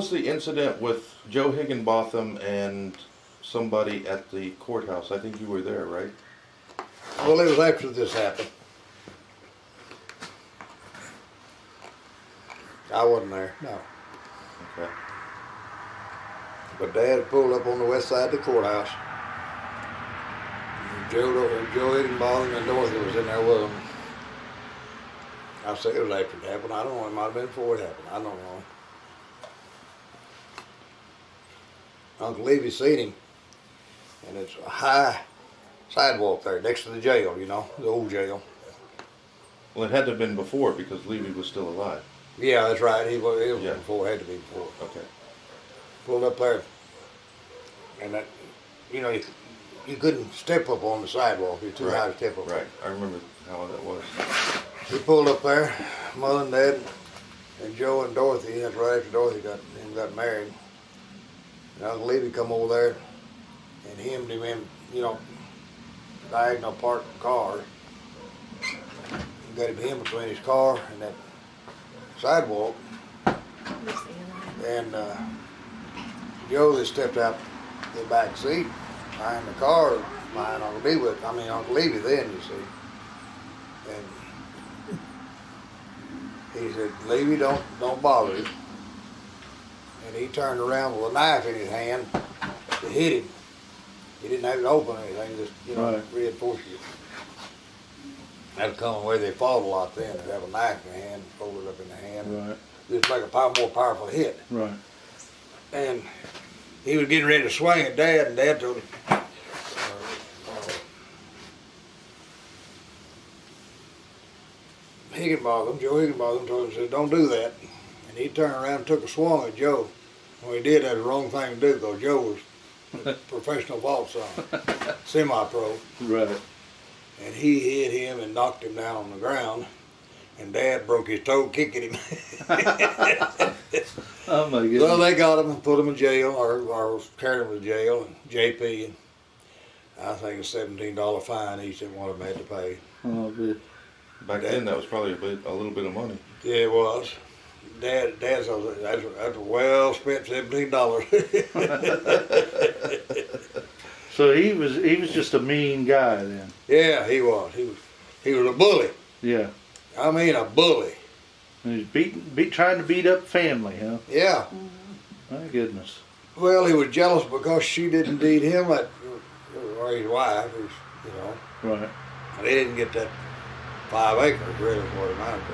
was the incident with Joe Higginbotham and somebody at the courthouse? I think you were there, right? Well, it was after this happened. I wasn't there, no. Okay. But Dad pulled up on the west side of the courthouse. Joe Higginbotham and Dorothy was in there with him. I say it was after it happened. I don't know. It might have been before it happened. I don't know. Uncle Levy seen him, and it's a high sidewalk there next to the jail, you know, the old jail. Well, it had to have been before because Levy was still alive. Yeah, that's right. It was Yeah. before. It had to be before. Okay. Pulled up there, and that, you know, you couldn't step up on the sidewalk. You're too high to step up. Right. I remember how that was. He pulled up there, Mother and Dad, and Joe and Dorothy. That's right after Dorothy got married. And Uncle Levy come over there and hemmed him in, you know, diagonal parked car. He got him in between his car and that sidewalk. And Joe just stepped out the back seat behind the car behind Uncle Levy then, you see. And he said, Levy, don't bother him. And he turned around with a knife in his hand to hit him. He didn't have it open or anything, just, you know, reinforce you. That's coming where they fought a lot then. They'd have a knife in the hand, fold it up in the hand. Right. Just make a more powerful hit. Right. And he was getting ready to swing at Dad, and Dad told him, Joe Higginbotham told him, said, don't do that. And he turned around and took a swing at Joe. When he did, that was the wrong thing to do, because Joe was a professional vault song, semi-pro. Right. And he hit him and knocked him down on the ground. And Dad broke his toe kicking him. Oh my goodness. Well, they got him and put him in jail, or carried him to jail, and JP, and I think a $17 fine each that one of them had to pay. Oh, but Back then, that was probably a little bit of money. Yeah, it was. Dad said that's a well spent $17. so he was just a mean guy then. Yeah, he was. He was a bully. Yeah. I mean, a bully. And he's trying to beat up family, huh? Yeah. My goodness. Well, he was jealous because she didn't deed him or his wife, you know. Right. And he didn't get that 5 acres, really, is what it amounted to.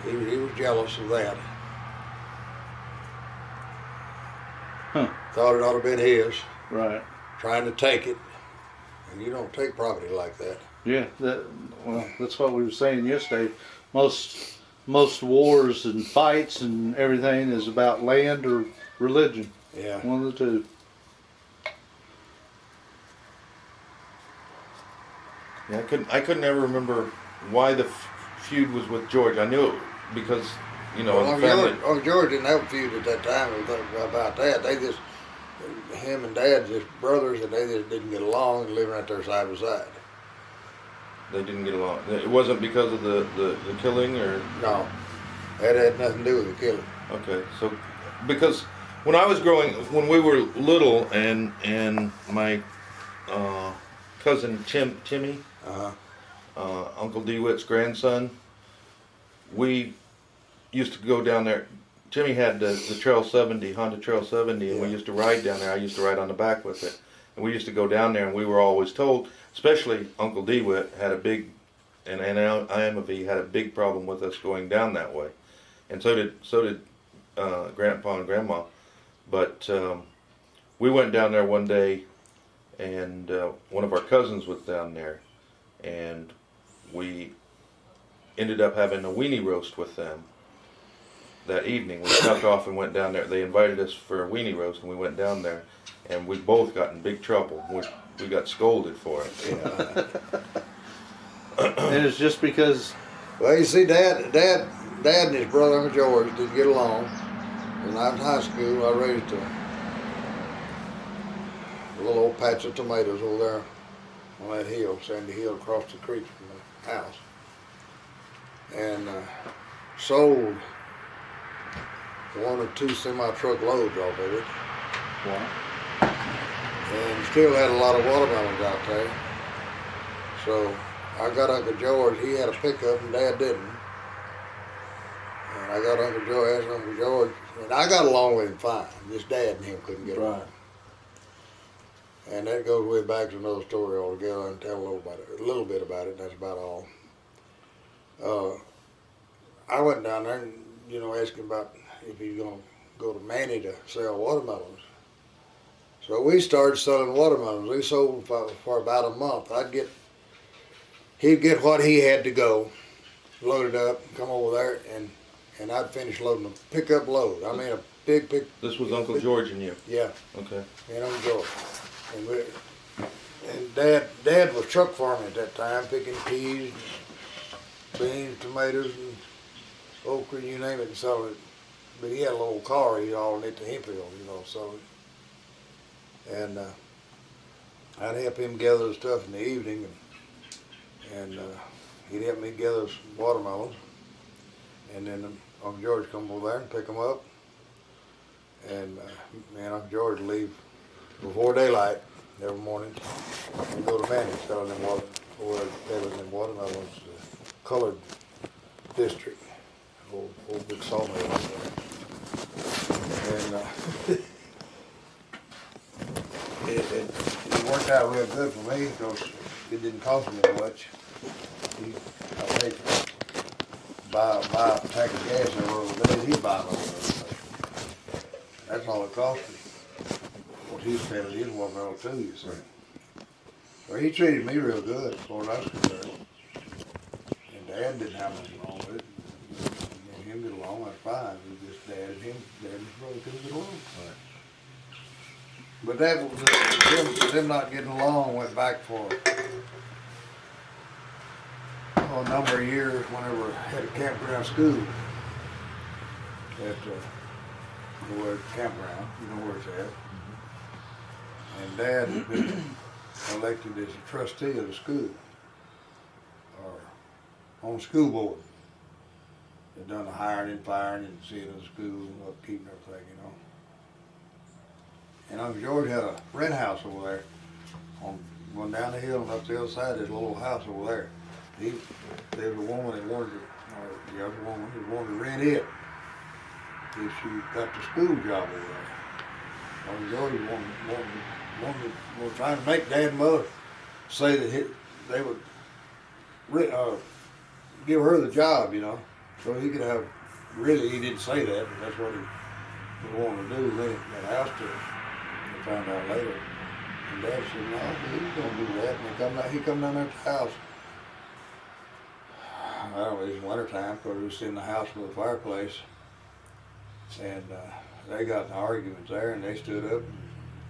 He was jealous of that. Huh. Thought it ought to have been his. Right. Trying to take it. And you don't take property like that. Yeah. That's what we were saying yesterday. Most wars and fights and everything is about land or religion. Yeah. One of the two. Yeah, I couldn't ever remember why the feud was with George. I knew it because, you know, well, the family. George didn't have a feud at that time about that. They just, him and Dad, just brothers, and they just didn't get along and living right there side by side. They didn't get along. It wasn't because of the killing, or no, that had nothing to do with the killing. Okay, so because when we were little, and my cousin Timmy, Uncle DeWitt's grandson, we used to go down there. Timmy had the Trail 70, Honda Trail 70, and we used to ride down there. I used to ride on the back with it. And we used to go down there, and we were always told, especially Uncle DeWitt had a big, and IMV had a big problem with us going down that way. And so did Grandpa and Grandma. But we went down there one day, and one of our cousins was down there, and we ended up having a weenie roast with them that evening. We snuck off and went down there. They invited us for a weenie roast, and we went down there, and we both got in big trouble. We got scolded for it. Yeah. And it's just because. Well, you see, Dad and his brother Uncle George didn't get along. When I was in high school, I raised a little old patch of tomatoes over there on that hill, Sandy Hill, across the creek from the house, and sold 1 or 2 semi-truck loads off of it. Wow. And still had a lot of watermelons out there. So I got Uncle George, he had a pickup and Dad didn't. And I got Uncle George, asked Uncle George, and I got along with him fine. Just Dad and him couldn't get along. Right. And that goes way back to another story altogether. I can tell a little bit about it, and that's about all. I went down there and, asked him about if he's going to go to Manny to sell watermelons. So we started selling watermelons. We sold for about a month. He'd get what he had to go, load it up, come over there, and I'd finish loading them. Pickup load. I mean, a big. This was Uncle George and you? Yeah. Okay. And Uncle George. And Dad was truck farming at that time, picking peas, beans, tomatoes, and okra, you name it, and selling it. But he had a little car he hauled it to Hemphill, so. And I'd help him gather the stuff in the evening, and he'd help me gather some watermelons. And then Uncle George come over there and pick them up. And me and Uncle George would leave before daylight every morning and go to Manny selling them watermelons, the colored district, old big sawmill out there. And it worked out real good for me because it didn't cost me much. I paid to buy a tank of gas every other day. He'd buy it over there. That's all it cost me. What he's paying his watermelon too, you see. So he treated me real good as far as I was concerned. And Dad didn't have much wrong with it. Me and him get along, that's fine. It was just Dad and his brother couldn't get along. Right. But that was them not getting along went back for a number of years whenever I had a campground school at the campground, you know where it's at. And Dad had been elected as a trustee of the school, or on the school board. They'd done the hiring and firing and seeing of the school and upkeep and everything, And Uncle George had a rent house over there, going down the hill and up the other side. There's a little house over there. There was a woman that wanted to rent it if she got the school job over there. Uncle George was trying to make Dad and Mother say that they would give her the job, so he could have. Really, he didn't say that, but that's what he wanted to do. Rent that house to her. I found out later. And Dad said, no, he's going to do that. And he come down there to the house. I don't know, it was wintertime because we was in the house with a fireplace. And they got in an argument there and they stood up and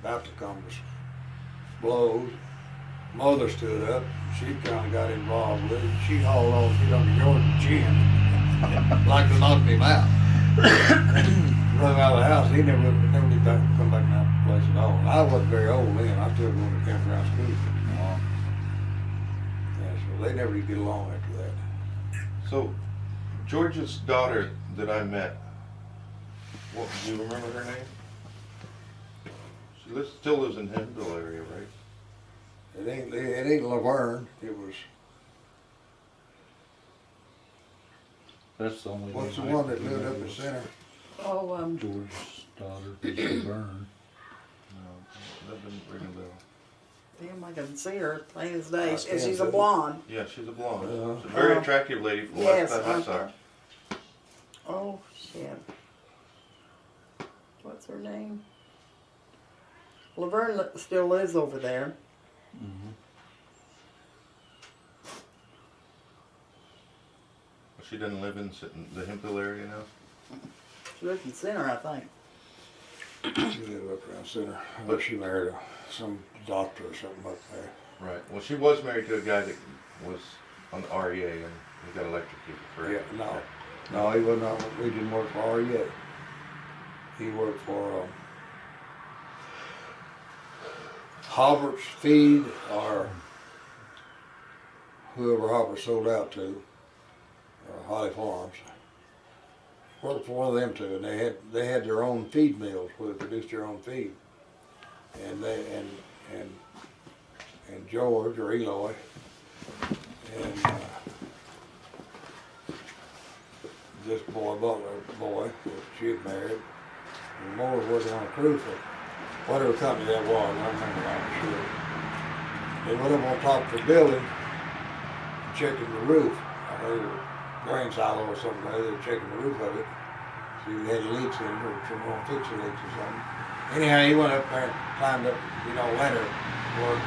about to come to blows. Mother stood up. She kind of got involved with it. She hauled on, hit Uncle George's chin. Like to knock him out. Run out of the house. He never did come back to that place at all. I wasn't very old then. I still going to campground school. Yeah, so they never did get along after that. So, George's daughter that I met, do you remember her name? She still lives in Hemphill area, right? It ain't Laverne. It was. That's the only What's the name one I that can lived up remember. in Center? Oh, George's daughter, Laverne. No, that didn't ring a bell. damn, I can see her plain as day. I And she's a can't. blonde. Yeah, she's a blonde. Uh-huh. She's a very attractive lady from the Yes, last time I saw her. Oh, shit. What's her name? Laverne still lives over there. She doesn't live in the Hemphill area now? She lives in Center, I think. She lived up around Center. But she married some doctor or something up there. Right. Well, she was married to a guy that was on the REA and he got electrocuted, correct? Yeah, no, he wasn't. He didn't work for REA. He worked for Hobbert's Feed or whoever Hobbert sold out to, Holly Farms. worked for one of them two, and they had their own feed mills where they produced their own feed. And and George or Eloy and this boy Butler boy that she had married, and Moore was working on a crew for whatever company that was. I don't remember that for sure. They went up on top of the building, checking the roof. I know the grain silo or something. They were checking the roof of it. See if they had leaks in it or some more fix the leaks or something. Anyhow, he went up there and climbed up, ladder work,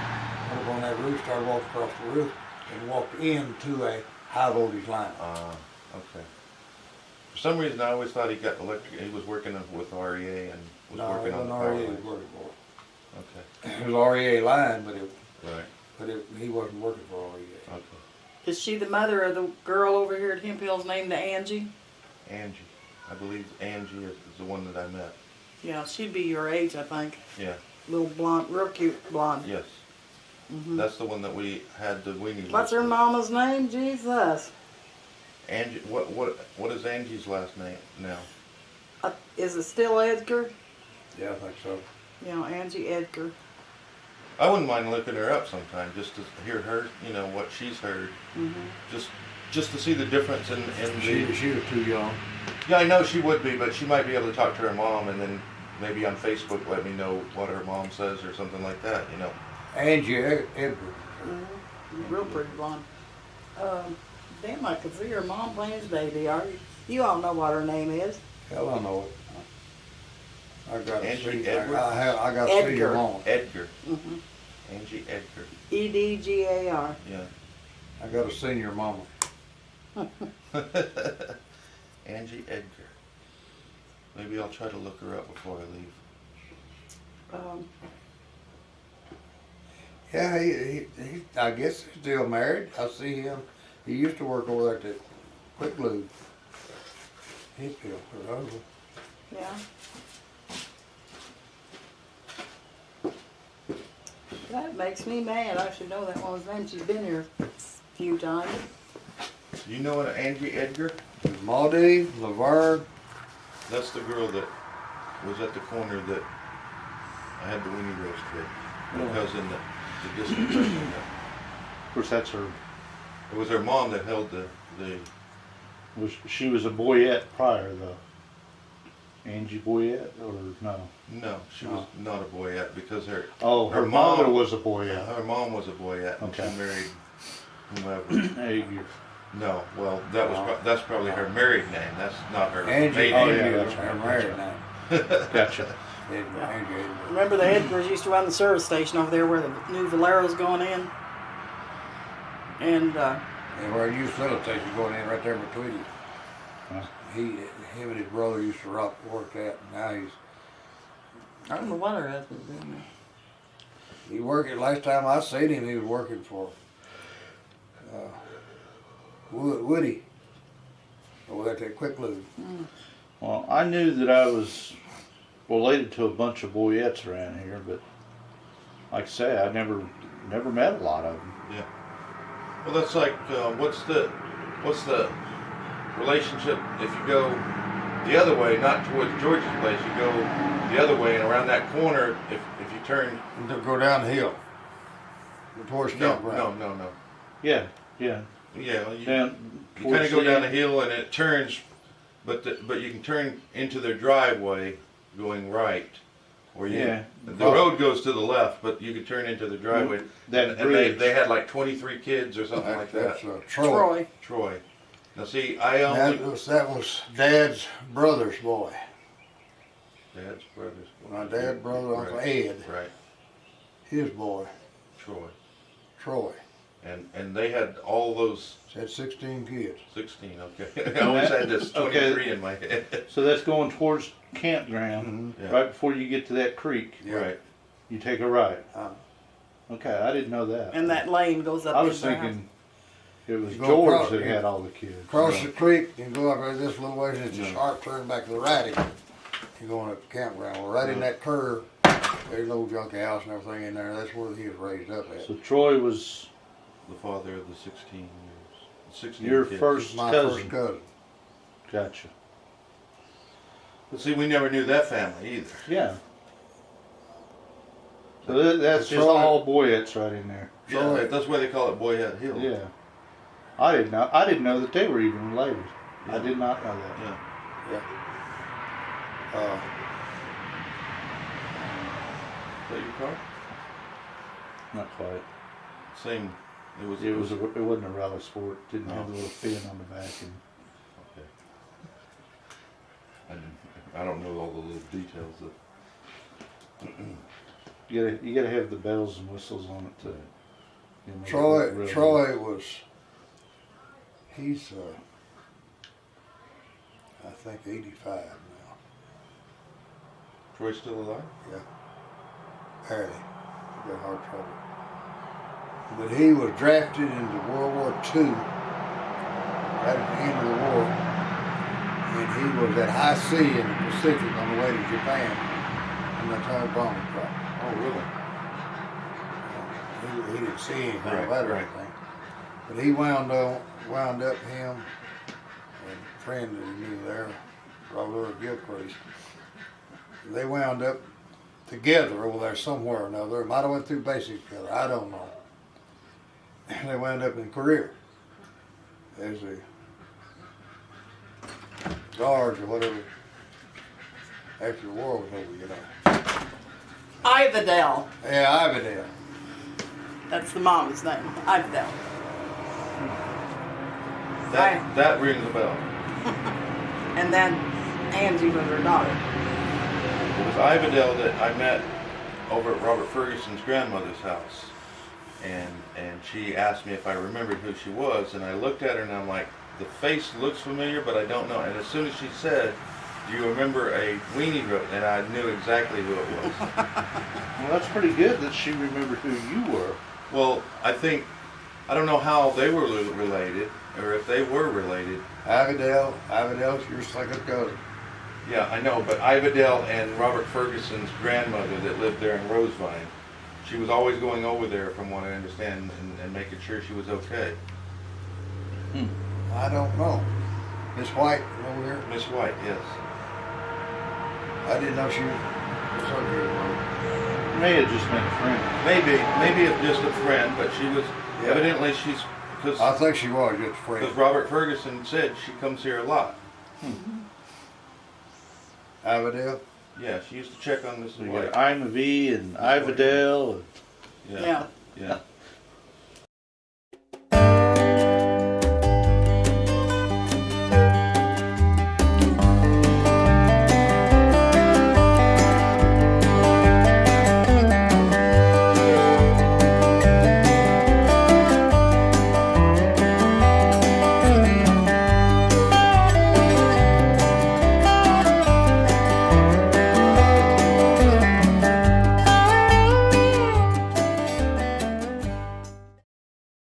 went up on that roof, started walking across the roof, and walked into a high voltage line. Okay. For some reason, I always thought he got electric. He was working with REA and was No, working it on wasn't the power REA he lines. was working for. Okay. It was REA line, Right. he wasn't working for REA. Okay. Is she the mother of the girl over here at Hemp Hill's named Angie? Angie. I believe Angie is the one that I met. Yeah, she'd be your age, I think. Yeah. Little blonde, real cute blonde. Yes. Mhm. That's the one that we had the weenie. What's her with. mama's name? Jesus. Angie. What is Angie's last name now? Is it still Edgar? Yeah, I think so. Yeah, Angie Edgar. I wouldn't mind looking her up sometime just to hear her, what she's heard. Mm-hmm. Just to see the difference in the. She was too young. Yeah, I know she would be, but she might be able to talk to her mom and then maybe on Facebook let me know what her mom says or something like that, Angie Edgar. Real pretty blonde. Damn, I could see her mom playing his baby. You all know what her name is. Hell, I know it. I got to Angie see. Edwards? I got to see your Edgar. mom. Edgar. Mm-hmm. Angie Edgar. Edgar. Yeah. I got to see your mama. Angie Edgar. Maybe I'll try to look her up before I leave. Yeah, he I guess he's still married. I see him. He used to work over there at the Quick Lube. He's still her husband. Yeah. That makes me mad. I should know that woman's name. She's been here a few times. You know what, Angie Edgar? Maudie, Laverne. That's the girl that was at the corner that I had the weenie roast with. My cousin, the distant cousin. Of course, that's her. It was her mom that held the. She was a Boyett prior, though. Angie Boyett, or no? No, she was not a Boyett because her. Oh, her mother was a Boyett. Her mom was a Boyett, and Okay. she married whomever. Edgar. No, well, that's probably her married name. That's not her Angie. maiden Oh, name. yeah, Edgar that's was her right, married that's name. Gotcha. Edgar, Angie Edgar. Remember the Edgars used to run the service station over there where the new Valero's going in? And, And where you facilitate going in right there between you. Huh. Him and his brother used to work that. Now I don't know what her husband's doing. he working. Last time I seen him, he was working for Woody. Over at that Quick Lube. Well, I knew that I was related to a bunch of Boyetts around here, but like I say, I never met a lot of them. Yeah. Well, that's like what's the relationship if you go the other way, not towards George's place, you go the other way and around that corner. If you turn. To go down the hill. Towards No. campground. Yeah. Yeah. You Down kind of go down the hill and it turns, but you can turn into their driveway going right. Or the road goes to the left, but you could turn into the driveway. That and bridge. they had like 23 kids or something like that. That's Troy. Troy. Now see, I only That was Dad's brother's boy. Dad's brothers. My dad's brother, Uncle Ed, Right. his boy, Troy. And they had all those Had 16 kids. 16. Okay. I always had this 23 in my head. So that's going towards campground, Yeah. right before you get to that creek. Yeah. Right. You take a right. Uh, Okay, I didn't know that. And that lane goes up I was into their house. thinking it was You go George across- that had all the kids. Cross No. the creek and go up there this little ways, and it's a No. sharp turn back to the right again. You're going up the campground. Well, right in that curve, there's no junkie house and everything in there. That's where he was raised up at. So Troy was The father of the 16 years. 16 your kids. first My cousin. first cousin. Gotcha. But see, we never knew that family either. Yeah. So that's just Troy- all Boyetts right in there. Yeah, that's why they call it Boyett Hill. Yeah. I didn't know. I didn't know that they were even related. I Yeah. did not know that. Yeah. Yeah. Is that your car? Not quite. Same. It was. It wasn't a rally sport. Didn't have No. the little fin on the back. And Okay. I don't know all the little details of. you gotta have the bells and whistles on it too. You know, Troy really- Troy was. He's I think 85 now. Troy's still alive? Yeah. Barely. He got heart trouble. But he was drafted into World War II right at the end of the war. And he was at high sea in the Pacific on the way to Japan when the atomic bomb was dropped. Oh, really? He didn't see anything Right, about it or right. anything. But he wound up him and a friend that he knew there, Robert Gilcrease. They wound up together over there somewhere or another. They might have went through basic together. I don't know. And they wound up in Korea as a guards or whatever after the war was over, you know. Ivadel. Yeah, Ivadale. That's the mom's name. Ivadel. That rings a bell. And then Angie was her daughter. It was Ivadel that I met over at Robert Ferguson's grandmother's house. And she asked me if I remembered who she was, and I looked at her and I'm like, the face looks familiar, but I don't know. And as soon as she said, do you remember a weenie road? And I knew exactly who it was. Well, that's pretty good that she remembered who you were. Well, I don't know how they were related, or if they were related. Ivadale's your second cousin. Yeah, I know, but Ivadel and Robert Ferguson's grandmother that lived there in Rosevine, she was always going over there, from what I understand, and making sure she was okay. I don't know. Miss White over here? Miss White, yes. I didn't know she was associated with her. May have just been a friend. Maybe it's just a friend, but she was, Yeah. evidently I because think she was just a friend. Robert Ferguson said she comes here a lot. Ivadale? Yeah, she used to check on Mrs. So you White. got Ima V and Ivadel. Yeah. Yeah. Yeah.